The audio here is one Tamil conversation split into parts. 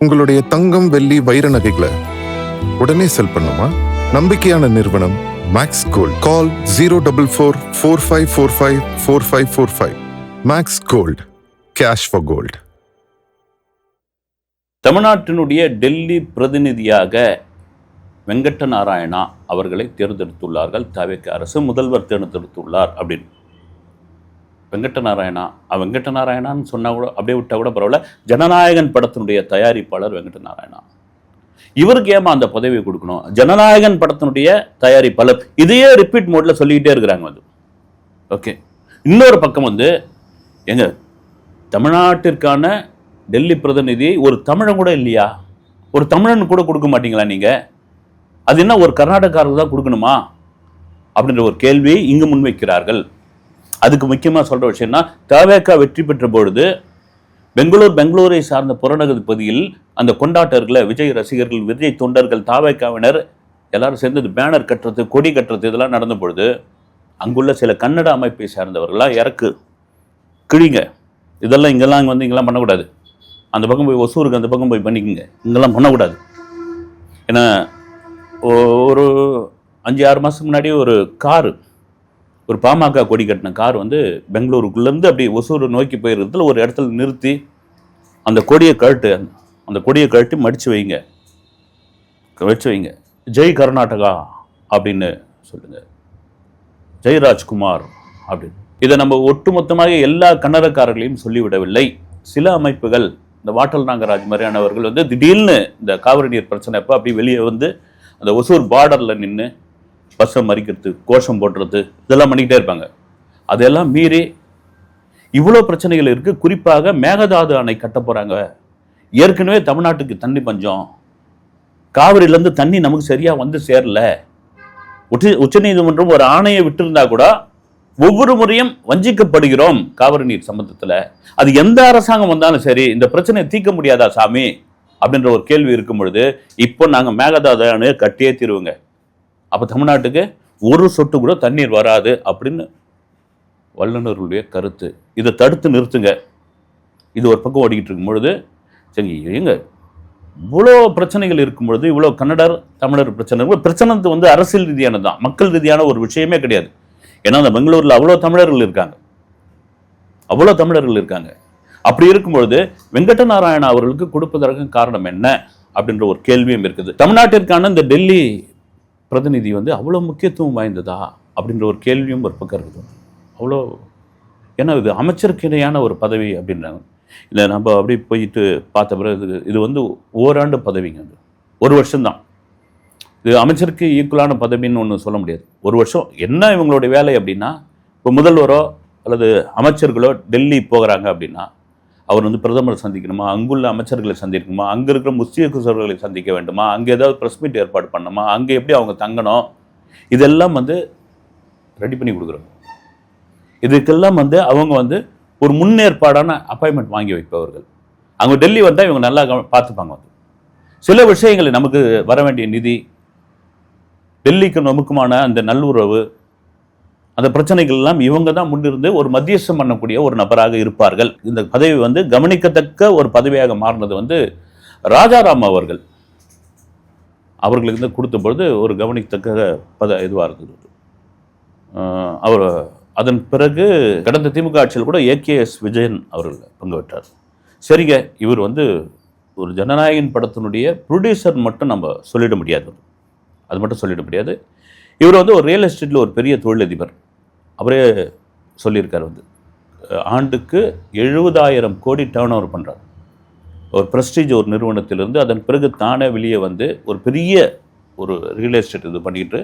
உங்களுடைய தங்கம், வெள்ளி, வைர நகைகளை உடனே செல் பண்ணுமா? நம்பிக்கையான நிறுவனம் Max Gold. Call 04445454545. Max Gold, cash for gold. தமிழ்நாட்டினுடைய டெல்லி பிரதிநிதியாக வெங்கட்ட நாராயணா அவர்களை தேர்ந்தெடுத்துள்ளார்கள். தவிக அரசு முதல்வர் தேர்ந்தெடுத்துள்ளார் அப்படின்னு. வெங்கட்ட நாராயணான்னு சொன்னால் கூட அப்படியே விட்டால் கூட பரவாயில்ல. ஜனநாயகன் படத்தினுடைய தயாரிப்பாளர் வெங்கட்ட நாராயணா. இவருக்கு ஏமா அந்த பதவியை கொடுக்கணும்? ஜனநாயகன் படத்தினுடைய தயாரிப்பாளர். இதையே ரிப்பீட் மோட்ல சொல்லிக்கிட்டே இருக்கிறாங்க. ஓகே, இன்னொரு பக்கம் எங்க தமிழ்நாட்டிற்கான டெல்லி பிரதிநிதி ஒரு தமிழன் கூட இல்லையா? ஒரு தமிழன் கூட கொடுக்க மாட்டீங்களா நீங்க? அது என்ன ஒரு கர்நாடகாரருக்கு தான் கொடுக்கணுமா அப்படின்ற ஒரு கேள்வியை இங்கு முன்வைக்கிறார்கள். அதுக்கு முக்கியமாக சொல்ற விஷயம்னா, தவேகா வெற்றி பெற்ற பொழுது பெங்களூரை சார்ந்த புறநகர் பகுதியில் அந்த கொண்டாட்டர்களை, விஜய் ரசிகர்கள், விஜய் தொண்டர்கள், தவேகாவினர் எல்லாரும் சேர்ந்து பேனர் கட்டுறது, கொடி கட்டுறது இதெல்லாம் நடந்த பொழுது அங்குள்ள சில கன்னட அமைப்பை சார்ந்தவர்களா இறக்கு கிழிங்க, இதெல்லாம் இங்கெல்லாம் இங்கெல்லாம் பண்ணக்கூடாது, அந்த பக்கம் போய் ஒசூருக்கு அந்த பக்கம் போய் பண்ணிக்கோங்க, இங்கெல்லாம் பண்ணக்கூடாது. ஏன்னா ஒரு 5-6 மாதத்துக்கு முன்னாடி ஒரு பாமக கொடி கட்டின கார் பெங்களூருக்குள்ளேருந்து அப்படி ஒசூர் நோக்கி போயிருக்கிறதுல ஒரு இடத்துல நிறுத்தி அந்த கொடியை கழட்டி மடித்து வைங்க, ஜெய் கர்நாடகா அப்படின்னு சொல்லுங்க, ஜெய் ராஜ்குமார் அப்படின்னு. இதை நம்ம ஒட்டுமொத்தமாக எல்லா கன்னடக்காரர்களையும் சொல்லிவிடவில்லை. சில அமைப்புகள், இந்த வாட்டல் நாகராஜ் மாதிரியானவர்கள் திடீர்னு இந்த காவிரி நீர் பிரச்சனை அப்போ அப்படி வெளியே அந்த ஒசூர் பார்டரில் நின்று பஸ்ஸை மறிக்கிறது, கோஷம் போடுறது, இதெல்லாம் பண்ணிக்கிட்டே இருப்பாங்க. அதெல்லாம் மீறி இவ்வளோ பிரச்சனைகள் இருக்குது. குறிப்பாக மேகதாது அணை கட்ட போகிறாங்க. ஏற்கனவே தமிழ்நாட்டுக்கு தண்ணி பஞ்சம், காவிரியிலேருந்து தண்ணி நமக்கு சரியாக சேரல. உச்சநீதிமன்றம் ஒரு ஆணையை விட்டிருந்தா கூட ஒவ்வொரு முறையும் வஞ்சிக்கப்படுகிறோம் காவிரி நீர் சம்பந்தத்தில். அது எந்த அரசாங்கம் வந்தாலும் சரி, இந்த பிரச்சனையை தீர்க்க முடியாதா சாமி அப்படின்ற ஒரு கேள்வி இருக்கும் பொழுது, இப்போ நாங்கள் மேகதாது அணையை கட்டியே தீருவோங்க, அப்போ தமிழ்நாட்டுக்கு ஒரு சொட்டு கூட தண்ணீர் வராது அப்படின்னு வல்லுநர்களுடைய கருத்து. இதை தடுத்து நிறுத்துங்க. இது ஒரு பக்கம் ஓடிக்கிட்டு இருக்கும் பொழுது, சரி எங்க இவ்வளோ பிரச்சனைகள் இருக்கும் பொழுது, இவ்வளோ கன்னடர் தமிழர் பிரச்சனை அரசியல் ரீதியானது தான், மக்கள் ரீதியான ஒரு விஷயமே கிடையாது. ஏன்னா அந்த பெங்களூரில் அவ்வளோ தமிழர்கள் இருக்காங்க. அப்படி இருக்கும்பொழுது வெங்கட்ட நாராயணா அவர்களுக்கு கொடுப்பதற்கு காரணம் என்ன அப்படின்ற ஒரு கேள்வியும் இருக்குது. தமிழ்நாட்டிற்கான இந்த டெல்லி பிரதிநிதி அவ்வளோ முக்கியத்துவம் வாய்ந்ததா அப்படின்ற ஒரு கேள்வியும் ஒரு பக்கம் இருக்குது. அவ்வளோ, ஏன்னா இது அமைச்சருக்கு இணையான ஒரு பதவி அப்படின்றாங்க. இல்லை, நம்ம அப்படி போயிட்டு பார்த்த பிறகு இது ஓராண்டு பதவிங்க. ஒரு வருஷம்தான். இது அமைச்சருக்கு ஈக்குவலான பதவின்னு ஒன்று சொல்ல முடியாது. ஒரு வருஷம். என்ன இவங்களுடைய வேலை அப்படின்னா, இப்போ முதல்வரோ அல்லது அமைச்சர்களோ டெல்லி போகிறாங்க அப்படின்னா, அவர் பிரதமரை சந்திக்கணுமா, அங்குள்ள அமைச்சர்களை சந்திக்கணுமா, அங்கே இருக்கிற முஸ்லிம் குசர்களை சந்திக்க வேண்டுமா, அங்கே ஏதாவது ப்ரெஸ் மீட் ஏற்பாடு பண்ணணுமா, அங்கே எப்படி அவங்க தங்கணும், இதெல்லாம் ரெடி பண்ணி கொடுக்குறாங்க. இதுக்கெல்லாம் அவங்க ஒரு முன்னேற்பாடான அப்பாயின்மெண்ட் வாங்கி வைப்பவர்கள். அவங்க டெல்லி வந்தால் இவங்க நல்லா பார்த்துப்பாங்க. சில விஷயங்களை நமக்கு வர வேண்டிய நிதி, டெல்லிக்கு நமக்குமான அந்த நல்லுறவு, அந்த பிரச்சனைகள் எல்லாம் இவங்க தான் முன்னிருந்து ஒரு மத்தியஸ்தம் பண்ணக்கூடிய ஒரு நபராக இருப்பார்கள். இந்த பதவி கவனிக்கத்தக்க ஒரு பதவியாக மாறினது ராஜாராம் அவர்களுக்கு கொடுத்த பொழுது ஒரு கவனிக்கத்தக்க இதுவாக இருந்தது. அவர் அதன் பிறகு கடந்த திமுக ஆட்சியில் கூட AKS விஜயன் அவர்கள் பங்கு பெற்றார். சரிங்க, இவர் ஒரு ஜனநாயகன் படத்தினுடைய ப்ரொடியூசர் மட்டும் நம்ம சொல்லிட முடியாது. அது மட்டும் சொல்லிட முடியாது. இவர் ஒரு ரியல் எஸ்டேட்டில் ஒரு பெரிய தொழிலதிபர். அவரே சொல்லியிருக்கார், ஆண்டுக்கு 70,000 கோடி டர்ன் ஓவர் பண்ணுறார். ஒரு ப்ரெஸ்டீஜ் ஒரு நிறுவனத்திலிருந்து அதன் பிறகு தானே வெளியே ஒரு பெரிய ஒரு ரியல் எஸ்டேட் இது பண்ணிக்கிட்டு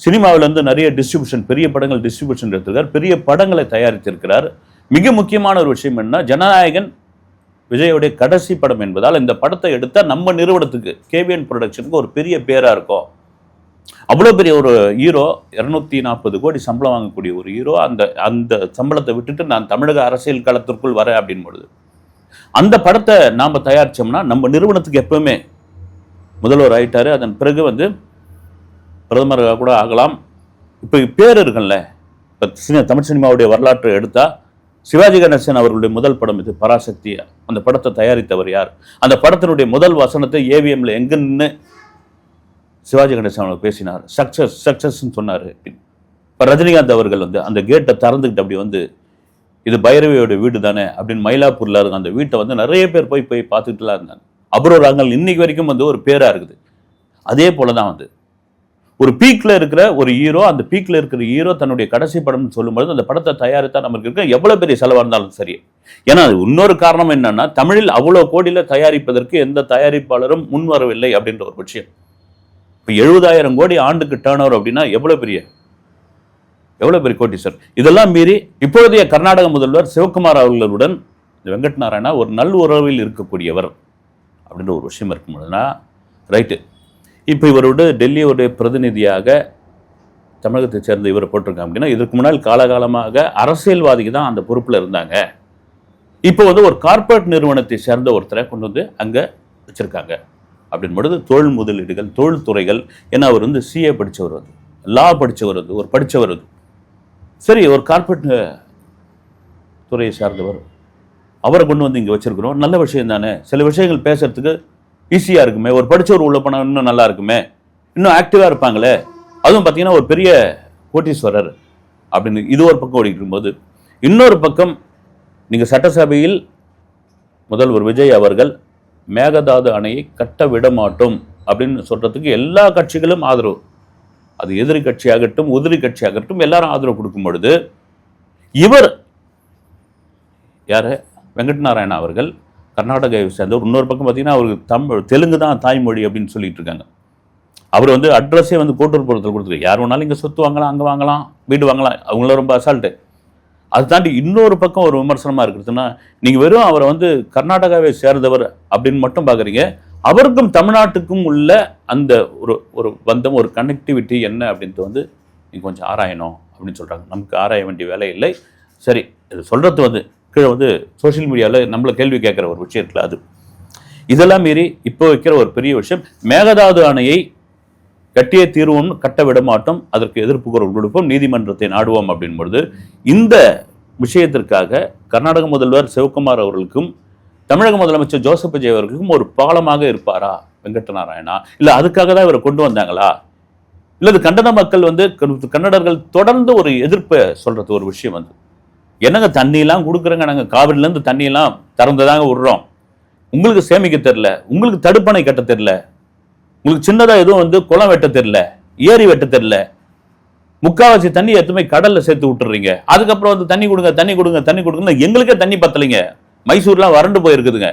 சினிமாவிலேருந்து நிறைய டிஸ்ட்ரிபியூஷன், பெரிய படங்கள் டிஸ்ட்ரிபியூஷன் எடுத்திருக்கார், பெரிய படங்களை தயாரித்திருக்கிறார். மிக முக்கியமான ஒரு விஷயம் என்ன, ஜனநாயகன் விஜயோடைய கடைசி படம் என்பதால் இந்த படத்தை எடுத்தால் நம்ம நிறுவனத்துக்கு, KVN ப்ரொடக்ஷனுக்கு ஒரு பெரிய பேராக இருக்கும். அவ்வளோ பெரிய ஒரு ஹீரோ, 240 கோடி சம்பளம் வாங்கக்கூடிய ஒரு ஹீரோ, அந்த சம்பளத்தை விட்டுட்டு நான் தமிழக அரசியல் களத்திற்குள் வரேன் அப்படின்னு பொழுது, அந்த படத்தை நாம் தயாரித்தோம்னா நம்ம நிறுவனத்துக்கு எப்பவுமே முதல்வர் ஆயிட்டாரு. அதன் பிறகு பிரதமராக கூட ஆகலாம். இப்போ பேர் இருக்குல்ல, இப்போ தமிழ் சினிமாவுடைய வரலாற்றை எடுத்தால் சிவாஜி கணேசன் அவர்களுடைய முதல் படம் இது பராசக்தி. அந்த படத்தை தயாரித்தவர் யார்? அந்த படத்தினுடைய முதல் வசனத்தை ஏவிஎம்ல எங்க நின்று சிவாஜி கணேசன் அவர் பேசினார், சக்சஸ் சக்சஸ்ன்னு சொன்னார். இப்போ ரஜினிகாந்த் அவர்கள் வந்து அந்த கேட்டை திறந்துக்கிட்டு அப்படி வந்து இது பைரவியோட வீடு தானே அப்படின்னு மயிலாப்பூர்ல இருக்க அந்த வீட்டை வந்து நிறைய பேர் போய் பார்த்துட்டுலாம் இருந்தாங்க. அபூர்வராங்கல் இன்னைக்கு வரைக்கும் வந்து ஒரு பேரா இருக்குது. அதே போலதான் வந்து ஒரு பீக்ல இருக்கிற ஒரு ஹீரோ, அந்த பீக்ல இருக்கிற ஹீரோ தன்னுடைய கடைசி படம்னு சொல்லும்போது அந்த படத்தை தயாரித்தா நமக்கு இருக்க எவ்வளவு பெரிய செலவா இருந்தாலும் சரி. ஏன்னா இன்னொரு காரணம் என்னன்னா, தமிழில் அவ்வளவு கோடியில தயாரிப்பதற்கு எந்த தயாரிப்பாளரும் முன் வரவில்லை அப்படின்ற ஒரு விஷயம். இப்போ 70,000 கோடி ஆண்டுக்கு டர்ன் ஓவர் அப்படின்னா எவ்வளவு பெரிய கோட்டி சார். இதெல்லாம் மீறி இப்பொழுதைய கர்நாடக முதல்வர் சிவகுமார் அவர்களுடன் வெங்கட் நாராயணா ஒரு நல் உறவில் இருக்கக்கூடியவர் அப்படின்ற ஒரு விஷயம் இருக்கும்போதுனா ரைட்டு. இப்போ இவரோட டெல்லியோடைய பிரதிநிதியாக தமிழகத்தை சேர்ந்த இவரை போட்டிருக்காங்க அப்படின்னா, இதற்கு முன்னால் காலகாலமாக அரசியல்வாதிக்கு தான் அந்த பொறுப்பில் இருந்தாங்க. இப்போ வந்து ஒரு கார்ப்பரேட் நிறுவனத்தை சேர்ந்த ஒருத்தரை கொண்டு வந்து அங்கே வச்சிருக்காங்க அப்படின்னு பொழுது தொழில் முதலீடுகள், தொழில்துறைகள், ஏன்னா அவர் வந்து சிஏ படித்தவர், வந்து லா படித்தவர், வந்து ஒரு படித்தவர், வந்து சரி ஒரு கார்ப்பரேட் துறையை சார்ந்தவர், அவரை கொண்டு வந்து இங்கே வச்சிருக்கிறோம். நல்ல விஷயம் தானே, சில விஷயங்கள் பேசுறதுக்கு ஈஸியாக இருக்குமே, ஒரு படித்தவர் உள்ள போனால் இன்னும் நல்லா இருக்குமே, இன்னும் ஆக்டிவாக இருப்பாங்களே. அதுவும் பார்த்தீங்கன்னா ஒரு பெரிய கோட்டீஸ்வரர் அப்படின்னு இது ஒரு பக்கம் ஓடிட்டு இருக்கும்போது, இன்னொரு பக்கம் நீங்கள் சட்டசபையில் முதல்வர் விஜய் அவர்கள் மேகதாது அணையை கட்ட விட மாட்டோம் அப்படின்னு சொல்றதுக்கு எல்லா கட்சிகளும் ஆதரவு, அது எதிரி கட்சியாகட்டும் உதிரி கட்சியாகட்டும் எல்லாரும் ஆதரவு கொடுக்கும் பொழுது, இவர் யாரு வெங்கட் நாராயணா அவர்கள் கர்நாடகாவை சேர்ந்தவர். இன்னொரு பக்கம் பார்த்தீங்கன்னா அவருக்கு தெலுங்கு தான் தாய்மொழி அப்படின்னு சொல்லிட்டு இருக்காங்க. அவர் வந்து அட்ரஸே வந்து கோட்டூர்புரத்தில் கொடுத்துருக்கு. யார் வேணாலும் இங்கே சொத்து வாங்கலாம், அங்கே வாங்கலாம், வீடு வாங்கலாம், அவங்கள ரொம்ப அசால்ட்டு. அதை தாண்டி இன்னொரு பக்கம் ஒரு விமர்சனமாக இருக்கிறதுனா, நீங்கள் வெறும் அவரை வந்து கர்நாடகாவை சேர்ந்தவர் அப்படின்னு மட்டும் பார்க்குறீங்க. அவருக்கும் தமிழ்நாட்டுக்கும் உள்ள அந்த ஒரு பந்தம், ஒரு கனெக்டிவிட்டி என்ன அப்படின்ட்டு வந்து நீங்கள் கொஞ்சம் ஆராயணும் அப்படின்னு சொல்கிறாங்க. நமக்கு ஆராய வேண்டிய வேலை இல்லை. சரி, இது சொல்கிறது வந்து கீழே வந்து சோஷியல் மீடியாவில் நம்மளை கேள்வி கேட்குற ஒரு விஷயத்தில் அது இதெல்லாம் மீறி இப்போ வைக்கிற ஒரு பெரிய விஷயம், மேகதாது அணையை கட்டியே தீர்வோம்னு கட்ட விட மாட்டோம், அதற்கு எதிர்ப்பு குரல் கொடுப்போம், நீதிமன்றத்தை நாடுவோம் அப்படின்பொழுது இந்த விஷயத்திற்காக கர்நாடக முதல்வர் சிவகுமார் அவர்களுக்கும் தமிழக முதலமைச்சர் ஜோசப் விஜய் அவர்களுக்கும் ஒரு பாலமாக இருப்பாரா வெங்கட் நாராயணா? இல்லை அதுக்காக தான் இவரை கொண்டு வந்தாங்களா? இல்லை இது கன்னட மக்கள் வந்து கன்னடர்கள் தொடர்ந்து ஒரு எதிர்ப்பை சொல்றது ஒரு விஷயம் வந்து, என்னங்க தண்ணியெல்லாம் கொடுக்குறேங்க, நாங்கள் காவிரிலேருந்து தண்ணியெல்லாம் திறந்துதாங்க விடுறோம், உங்களுக்கு சேமிக்க தெரியல, உங்களுக்கு தடுப்பணை கட்ட தெரியல, உங்களுக்கு சின்னதாக எதுவும் வந்து குளம் வெட்ட தெரியல, ஏரி வெட்ட தெரியல, முக்காவாசி தண்ணி எத்துமே கடல்ல சேர்த்து விட்டுறீங்க, அதுக்கப்புறம் வந்து தண்ணி கொடுங்க தண்ணி கொடுங்க தண்ணி கொடுங்க, எங்களுக்கே தண்ணி பத்தலைங்க, மைசூர்லாம் வறண்டு போயிருக்குதுங்க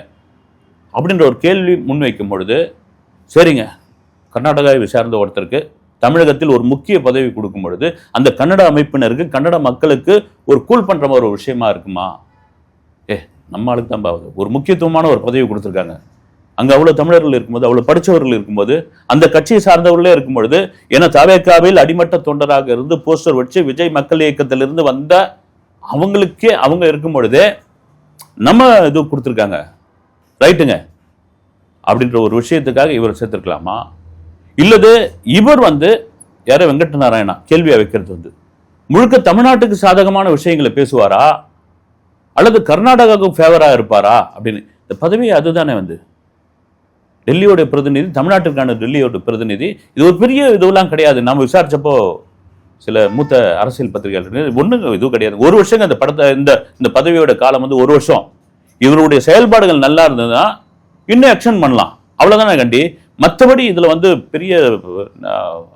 அப்படின்ற ஒரு கேள்வி முன்வைக்கும் பொழுது, சரிங்க கர்நாடகாவை சார்ந்த ஒருத்தருக்கு தமிழகத்தில் ஒரு முக்கிய பதவி கொடுக்கும் பொழுது அந்த கன்னட அமைப்பினருக்கு கன்னட மக்களுக்கு ஒரு கூல் பண்ற மாதிரி ஒரு விஷயமா இருக்குமா? நம்ம ஆளுக்கு தான் பாவது ஒரு முக்கியத்துவமான ஒரு பதவி கொடுத்துருக்காங்க. அங்க அவ்வளவு தமிழர்கள் இருக்கும்போது, அவ்வளவு படித்தவர்கள் இருக்கும்போது, அந்த கட்சியை சார்ந்தவர்களே இருக்கும் பொழுது, ஏன்னா தவேகாவில் அடிமட்ட தொண்டராக இருந்து போஸ்டர் வச்சு விஜய் மக்கள் இயக்கத்திலிருந்து வந்த அவங்களுக்கே அவங்க இருக்கும் பொழுதே நம்ம இது கொடுத்துருக்காங்க ரைட்டுங்க அப்படின்ற ஒரு விஷயத்துக்காக இவர் சேர்த்திருக்கலாமா? இல்லது இவர் வந்து யாரோ வெங்கட் நாராயணா கேள்வியா வைக்கிறது வந்து முழுக்க தமிழ்நாட்டுக்கு சாதகமான விஷயங்களை பேசுவாரா அல்லது கர்நாடகாவுக்கு ஃபேவரா இருப்பாரா அப்படின்னு. இந்த பதவி அதுதானே வந்து டெல்லியோட பிரதிநிதி, தமிழ்நாட்டுக்கான டெல்லியோட பிரதிநிதி. இது ஒரு பெரிய இதுவெல்லாம் கிடையாது. நம்ம விசாரிச்சப்போ சில மூத்த அரசியல் பத்திரிகைகள் ஒண்ணுங்க இதுவும் கிடையாது. ஒரு வருஷம் இந்த படத்தை இந்த பதவியோட காலம் வந்து ஒரு வருஷம். இவருடைய செயல்பாடுகள் நல்லா இருந்ததுன்னா இன்னும் ஆக்ஷன் பண்ணலாம், அவ்வளவுதானே கண்டி. மற்றபடி இதுல வந்து பெரிய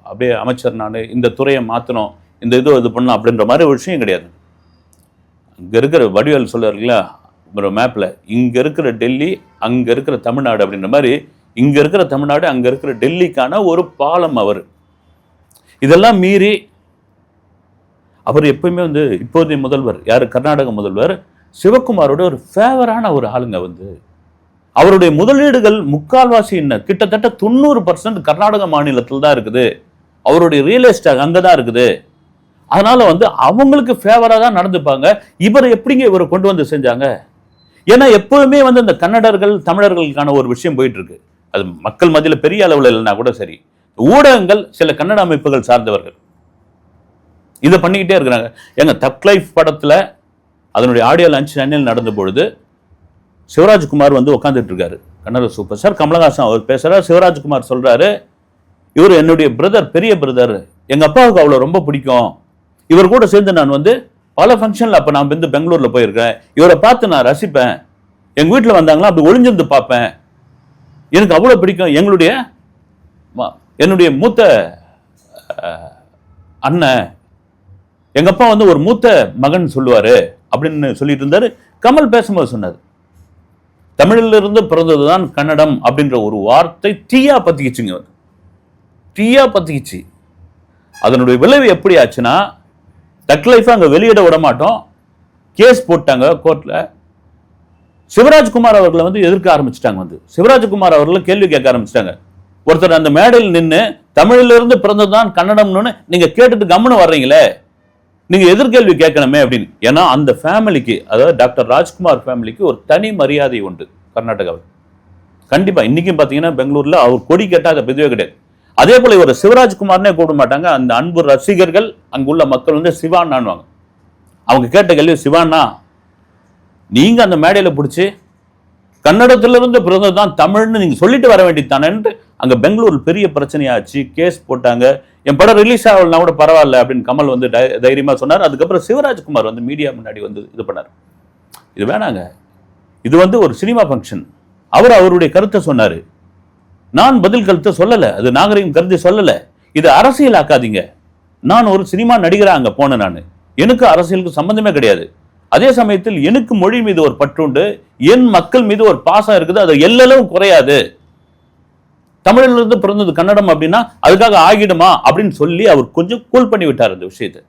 அப்படியே அமைச்சர் நான் இந்த துறையை மாற்றணும், இந்த இது பண்ணலாம் அப்படின்ற மாதிரி ஒரு விஷயம் கிடையாது. இங்க இருக்கிற வடிவேல் சொல்லுவார்களா ஒரு மேப்ல, இங்க இருக்கிற டெல்லி அங்க இருக்கிற தமிழ்நாடு அப்படின்ற மாதிரி, இங்க இருக்கிற தமிழ்நாடு அங்க இருக்கிற டெல்லிக்கான ஒரு பாலம் அவர். இதெல்லாம் மீறி அவர் எப்பயுமே வந்து இப்போதைய முதல்வர் யாரு கர்நாடக முதல்வர் சிவகுமாரோட ஒரு ஃபேவரான ஒரு ஆளுங்க வந்து. அவருடைய முதலீடுகள் முக்கால்வாசி என்ன கிட்டத்தட்ட 90% கர்நாடக மாநிலத்தில் தான் இருக்குது. அவருடைய ரியல் எஸ்டேட் அங்கதான் இருக்குது. அதனால வந்து அவங்களுக்கு ஃபேவரா தான் நடந்துப்பாங்க. இவர் எப்படிங்க இவரை கொண்டு வந்து செஞ்சாங்க? ஏன்னா எப்பவுமே வந்து இந்த கன்னடர்கள் தமிழர்களுக்கான ஒரு விஷயம் போயிட்டு இருக்கு. அது மக்கள் மத்தியில பெரிய அளவில் இல்லைன்னா கூட சரி, ஊடகங்கள் சில கன்னட அமைப்புகள் சார்ந்தவர்கள் இதை பண்ணிக்கிட்டே இருக்கிறாங்க. எங்க தக் லைஃப் படத்துல அதனுடைய ஆடியோ லான்ச் சென்னையில் நடந்த பொழுது சிவராஜ்குமார் வந்து உட்காந்துட்டு இருக்காரு. கன்னட சூப்பர் ஸ்டார் கமலஹாசன் அவர் பேசுறாரு. சிவராஜ்குமார் சொல்றாரு, இவர் என்னுடைய பிரதர், பெரிய பிரதர், எங்க அப்பாவுக்கு அவ்வளோ ரொம்ப பிடிக்கும். இவர் கூட சேர்ந்து நான் வந்து பல ஃபங்க்ஷன்ல அப்போ நான் வந்து பெங்களூர்ல போயிருக்கேன். இவரை பார்த்து நான் ரசிப்பேன். எங்க வீட்டில் வந்தாங்களா அப்படி ஒளிஞ்சிருந்து பார்ப்பேன். எனக்கு அவ்வளோ பிடிக்கும். என்னுடைய மூத்த அண்ணன், எங்க அப்பா வந்து ஒரு மூத்த மகன் சொல்லுவாரு அப்படின்னு சொல்லிட்டு இருந்தாரு. கமல் பேசும்போது சொன்னார், தமிழிலிருந்து பிறந்ததுதான் கன்னடம் அப்படின்ற ஒரு வார்த்தை தீயா பத்திக்கிச்சுங்க. தீயா பத்திக்கிச்சு. அதனுடைய விளைவு எப்படி ஆச்சுன்னா, தக் லைஃப் அங்க வெளியிட விட மாட்டோம், கேஸ் போட்டாங்க கோர்ட்ல. சிவராஜ்குமார் அவர்களை வந்து எதிர்க்க ஆரம்பிச்சிட்டாங்க. வந்து சிவராஜ்குமார் அவர்களை கேள்வி கேட்க ஆரம்பிச்சிட்டாங்க. ஒருத்தர் அந்த மேடையில் நின்று தமிழிலிருந்து பிறந்ததுதான் கன்னடம்னு நீங்க கேட்டுட்டு கம்முன்னு வர்றீங்களே, நீங்க எதிர்கேள்வி கேட்கணுமே அப்படின்னு. ஏன்னா அந்த ஃபேமிலிக்கு, அதாவது டாக்டர் ராஜ்குமார் ஃபேமிலிக்கு ஒரு தனி மரியாதை உண்டு கர்நாடகாவில். கண்டிப்பா இன்னைக்கும் பாத்தீங்கன்னா பெங்களூர்ல அவர் கொடி கேட்டால் அதை பெதுவே கிடையாது. அதே போல இவர் சிவராஜ்குமார்னே கூப்பிட மாட்டாங்க. அந்த அன்பு ரசிகர்கள் அங்குள்ள மக்கள் வந்து சிவானான்வாங்க. அவங்க கேட்ட கேள்வி, சிவானா நீங்க அந்த மேடையில பிடிச்சி கன்னடத்திலிருந்து பிறந்ததுதான் தமிழ்னு நீங்க சொல்லிட்டு வர வேண்டியதானேன்ட்டு அங்க பெங்களூர் பெரிய பிரச்சனையாச்சு, கேஸ் போட்டாங்க. என் படம் ரிலீஸ் ஆகலனா கூட பரவாயில்ல அப்படின்னு கமல் வந்து தைரியமா சொன்னார். அதுக்கப்புறம் சிவராஜ்குமார் வந்து மீடியா முன்னாடி வந்து இது பண்ணார், இது வேணாங்க, இது வந்து ஒரு சினிமா ஃபங்க்ஷன். அவருடைய கருத்தை சொன்னாரு. நான் பதில் கருத்தை சொல்லல, அது நாகரிகம் கருத்தை சொல்லல. இது அரசியல் ஆக்காதீங்க. நான் ஒரு சினிமா நடிகரா அங்க போனேன். நான் எனக்கு அரசியலுக்கு சம்பந்தமே கிடையாது. அதே சமயத்தில் எனக்கு மொழி மீது ஒரு பற்றுண்டு, என் மக்கள் மீது ஒரு பாசம் இருக்குது, அது எல்லளவும் குறையாது. தமிழிலிருந்து பிறந்தது கன்னடம் அப்படின்னா அதுக்காக ஆகிடுமா அப்படின்னு சொல்லி அவர் கொஞ்சம் கூல் பண்ணி விட்டார் அந்த விஷயத்தை.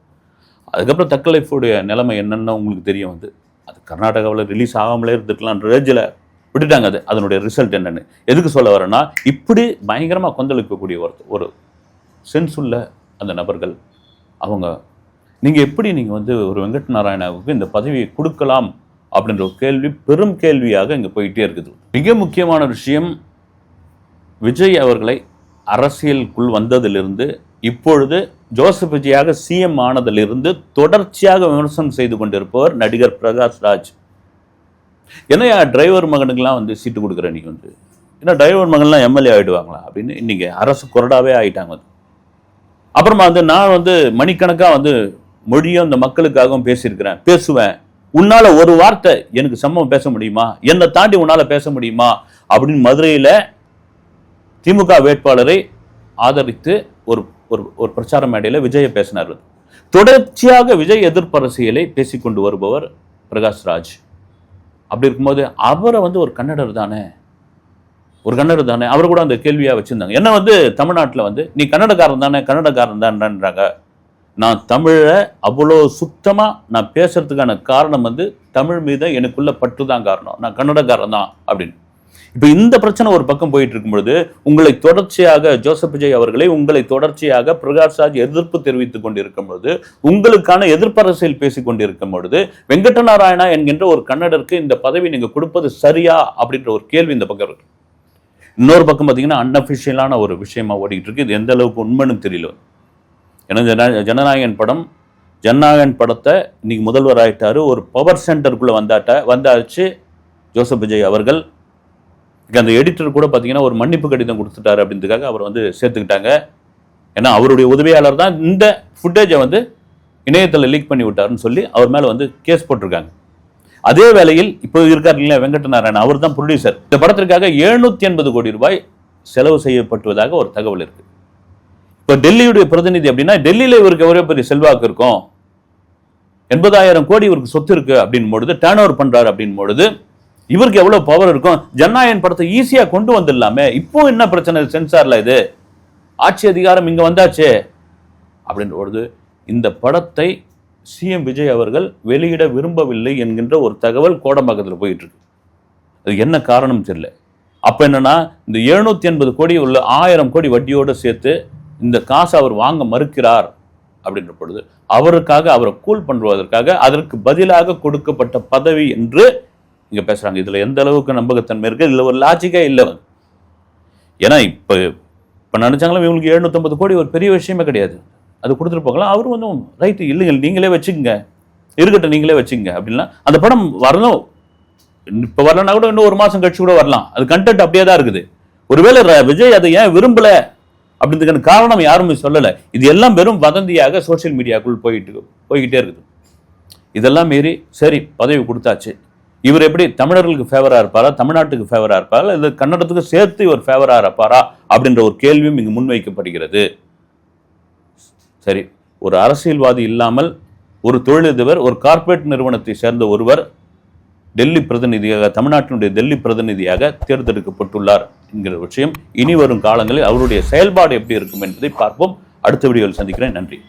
அதுக்கப்புறம் தக் லைஃபோடைய நிலைமை என்னன்னு உங்களுக்கு தெரியும். வந்து அது கர்நாடகாவில் ரிலீஸ் ஆகாமலே இருந்துக்கலாம் ரேஞ்சில் விட்டுட்டாங்க. அது அதனுடைய ரிசல்ட் என்னன்னு எதுக்கு சொல்ல வரேன்னா, இப்படி பயங்கரமாக கொந்தளிக்கக்கூடிய ஒரு சென்ஸ் உள்ள அந்த நபர்கள் அவங்க, நீங்கள் எப்படி நீங்கள் வந்து ஒரு வெங்கட் நாராயணாவுக்கு இந்த பதவியை கொடுக்கலாம் அப்படின்ற ஒரு கேள்வி பெரும் கேள்வியாக இங்கே போயிட்டே இருக்குது. மிக முக்கியமான விஷயம், விஜய் அவர்களை அரசியலுக்குள் வந்ததிலிருந்து இப்பொழுது ஜோசப் விஜயாக சிஎம் ஆனதிலிருந்து தொடர்ச்சியாக விமர்சனம் செய்து கொண்டிருப்பவர் நடிகர் பிரகாஷ் ராஜ். ஏன்னா டிரைவர் மகனுக்கெல்லாம் வந்து சீட்டு கொடுக்குற நீ வந்து, ஏன்னா டிரைவர் மகன்லாம் எம்எல்ஏ ஆகிடுவாங்களா அப்படின்னு இன்னைக்கு அரசு கொறடாவே ஆகிட்டாங்க. அப்புறமா வந்து நான் வந்து மணிக்கணக்காக வந்து மொழியும் இந்த மக்களுக்காகவும் பேசியிருக்கிறேன், பேசுவேன். உன்னால ஒரு வார்த்தை எனக்கு சம்மம் பேச முடியுமா, என்னை தாண்டி உன்னால பேச முடியுமா அப்படின்னு மதுரையில் திமுக வேட்பாளரை ஆதரித்து ஒரு ஒரு பிரச்சார மேடையில் விஜயை பேசினார். தொடர்ச்சியாக விஜய் எதிர்ப்பு அரசியலை பேசிக்கொண்டு வருபவர் பிரகாஷ் ராஜ். அப்படி இருக்கும்போது அவரை வந்து ஒரு கன்னடர் தானே, அவர் கூட அந்த கேள்வியாக வச்சிருந்தாங்க. என்ன வந்து தமிழ்நாட்டில் வந்து நீ கன்னடக்காரன் தானேன்றாங்க. நான் தமிழை அவ்வளோ சுத்தமாக நான் பேசுறதுக்கான காரணம் வந்து தமிழ் மீது எனக்குள்ள பற்று தான் காரணம், நான் கன்னடக்காரன் தான் அப்படின்னு. இப்போ இந்த பிரச்சனை ஒரு பக்கம் போயிட்டு இருக்கும் பொழுது, உங்களை தொடர்ச்சியாக ஜோசப் விஜய் அவர்களை உங்களை தொடர்ச்சியாக பிரகாஷ் ராஜ் எதிர்ப்பு தெரிவித்துக் கொண்டிருக்கும் பொழுது, உங்களுக்கான எதிர்ப்பு அரசியல் பேசிக் கொண்டிருக்கும் பொழுது, வெங்கட்ட நாராயணா என்கின்ற ஒரு கன்னடருக்கு இந்த பதவி நீங்க கொடுப்பது சரியா அப்படின்ற ஒரு கேள்வி இந்த பக்கம் இருக்கு. இன்னொரு பக்கம் பார்த்தீங்கன்னா அன்அஃபிஷியலான ஒரு விஷயமா ஓடிக்கிட்டு இருக்கு. இது எந்த அளவுக்கு உண்மைன்னு தெரியல. ஏன்னா ஜனநாயகன் படத்தை இன்னைக்கு முதல்வர் ஆயிட்டாரு, ஒரு பவர் சென்டருக்குள்ள வந்தாச்சு ஜோசப் விஜய் அவர்கள். அந்த எடிட்டர் கூட பார்த்தீங்கன்னா ஒரு மன்னிப்பு கடிதம் கொடுத்துட்டாரு அப்படின்றதுக்காக அவர் வந்து சேர்த்துக்கிட்டாங்க. ஏன்னா அவருடைய உதவியாளர் தான் இந்த ஃபுட்டேஜை வந்து இணையத்தில் லீக் பண்ணி விட்டாருன்னு சொல்லி அவர் மேலே வந்து கேஸ் போட்டிருக்காங்க. அதே வேளையில் இப்போ இருக்கார் இல்லையா வெங்கட்ட நாராயணன், அவர் தான் ப்ரொடியூசர். இந்த படத்திற்காக 780 கோடி ரூபாய் செலவு செய்யப்பட்டுவதாக ஒரு தகவல் இருக்கு. இப்போ டெல்லியுடைய பிரதிநிதி அப்படின்னா டெல்லியில் இவருக்கு எவ்வளோ பெரிய செல்வாக்கு இருக்கும், 80,000 கோடி இவருக்கு சொத்து இருக்கு அப்படின் பொழுது, டேர்ன் ஓவர் பண்றாரு அப்படின் பொழுது இவருக்கு எவ்வளவு பவர் இருக்கும். ஜனநாயகன் படத்தை ஈஸியா கொண்டு வந்துடலாமே, இப்போ என்ன பிரச்சனை சென்சார்ல, இது ஆட்சி அதிகாரம் இங்க வந்தாச்சே அப்படின்ற பொழுது இந்த படத்தை சிஎம் விஜய் அவர்கள் வெளியிட விரும்பவில்லை என்கின்ற ஒரு தகவல் கோடம்பாக்கத்தில் போயிட்டு இருக்கு. அது என்ன காரணம் தெரியல. அப்ப என்னன்னா இந்த 780 கோடி உள்ள 1000 கோடி வட்டியோடு சேர்த்து இந்த காசை அவர் வாங்க மறுக்கிறார் அப்படின்ற பொழுது அவருக்காக அவரை கூல் பண்ணுவதற்காக அதற்கு பதிலாக கொடுக்கப்பட்ட பதவி என்று இங்க பேசுறாங்க. இதுல எந்த அளவுக்கு நம்பகத்தன்மை இருக்கு, இதுல ஒரு லாஜிக்கே இல்லை. ஏன்னா இப்ப நினைச்சாங்களும் இவங்களுக்கு 750 கோடி ஒரு பெரிய விஷயமே கிடையாது, அது கொடுத்துட்டு போகலாம். அவரு வந்து ரைட்டு இல்லைங்க நீங்களே வச்சுக்கோங்க, இருக்கட்டும் நீங்களே வச்சுங்க அப்படின்னா அந்த படம் வரணும். இப்போ வரலன்னா கூட இன்னும் ஒரு மாதம் கழிச்சு கூட வரலாம். அது கண்டென்ட் அப்படியே தான் இருக்குது. ஒருவேளை விஜய் அதை ஏன் விரும்பல அப்படின்றதுக்கான காரணம் யாருமே சொல்லலை. இது எல்லாம் வெறும் வதந்தியாக சோசியல் மீடியாக்குள் போய்கிட்டே இருக்குது. இதெல்லாம் மீறி சரி பதவி கொடுத்தாச்சு, இவர் எப்படி தமிழர்களுக்கு ஃபேவரா இருப்பாரா, தமிழ்நாட்டுக்கு ஃபேவரா இருப்பாரா, இல்லை கன்னடத்துக்கு சேர்த்து இவர் ஃபேவரா இருப்பாரா அப்படின்ற ஒரு கேள்வியும் இங்கு முன்வைக்கப்படுகிறது. சரி, ஒரு அரசியல்வாதி இல்லாமல் ஒரு தொழிலதிபர், ஒரு கார்ப்பரேட் நிறுவனத்தை சேர்ந்த ஒருவர் டெல்லி பிரதிநிதியாக, தமிழ்நாட்டினுடைய டெல்லி பிரதிநிதியாக தேர்ந்தெடுக்கப்பட்டுள்ளார் என்கிற விஷயம் இனி வரும் காலங்களில் அவருடைய செயல்பாடு எப்படி இருக்கும் என்பதை பார்ப்போம். அடுத்த வீடியோவில் சந்திக்கிறேன். நன்றி.